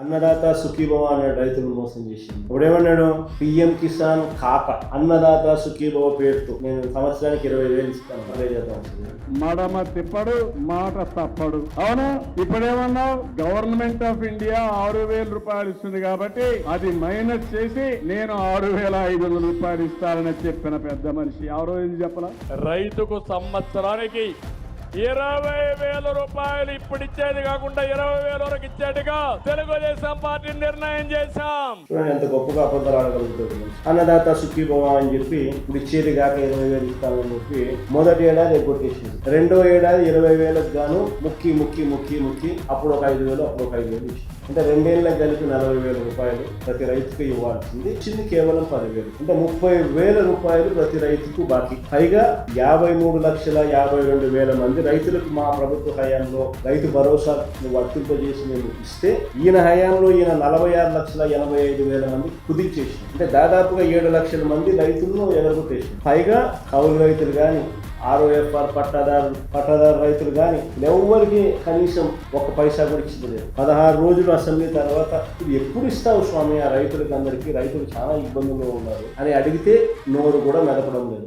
అన్నదాత సుఖీభవ అనే రైతులు మోసం చేసింది. ఇప్పుడేమన్నాడు, పిఎం కిసాన్ కాక అన్నదాత సుఖీభవ పేరుతో నేను సంవత్సరానికి 20,000 ఇస్తాను. అదే చేద్దాం. మడమ తిప్పడు, మాట తప్పడు. అవునా? ఇప్పుడేమన్నావు, గవర్నమెంట్ ఆఫ్ ఇండియా 6,000 రూపాయలు ఇస్తుంది కాబట్టి అది మైనస్ చేసి నేను 6,500 రూపాయలు ఇస్తానని చెప్పిన పెద్ద మనిషి ఎవరో ఇది చెప్పలా? రైతుకు సంవత్సరానికి 20,000 రూపాయలు ఇప్పుడు ఇచ్చేది కాకుండా 20,000 వరకు ఇచ్చేట్టుగా తెలుగుదేశం పార్టీ నిర్ణయం చేశాం. చూడండి ఎంత గొప్పగా అబద్ధాలు ఆడగలుగుతుంది. అన్నదాత సుఖీభవ అని చెప్పి ఇప్పుడు ఇచ్చేది కాక 20,000 ఇస్తామని చెప్పి మొదటి ఏడాది ఎగ్గొట్టేసింది. రెండో ఏడాది 20,000కు గాను ముక్కి అప్పుడు ఒక 5,000 అప్పుడు ఒక 5,000 ఇచ్చింది. అంటే రెండేళ్ళకి కలిపి 40,000 రూపాయలు ప్రతి రైతుకు ఇవ్వాల్సింది ఇచ్చింది కేవలం 10,000. అంటే 30,000 రూపాయలు ప్రతి రైతుకు బాకీ. పైగా 53,52,000 మంది రైతులకు మా ప్రభుత్వ హయాంలో రైతు భరోసా వర్తింపజేసి మేము ఇస్తే ఈయన హయాంలో ఈయన 46,85,000 మంది కుదించేసి, అంటే దాదాపుగా 7 లక్షల మంది రైతులను ఎగరగొట్టేసి, పైగా కౌలు రైతులు కానీ ROFR పట్టాదారు రైతులు కానీ ఎవరికి కనీసం 1 పైసా కూడా ఇచ్చింది లేదు. 16 రోజులు అసెంబ్లీ తర్వాత ఇది ఎప్పుడు ఇస్తావు స్వామి ఆ రైతులకు అందరికీ, రైతులు చాలా ఇబ్బందుల్లో ఉన్నారు అని అడిగితే నోరు కూడా మెదపడం లేదు.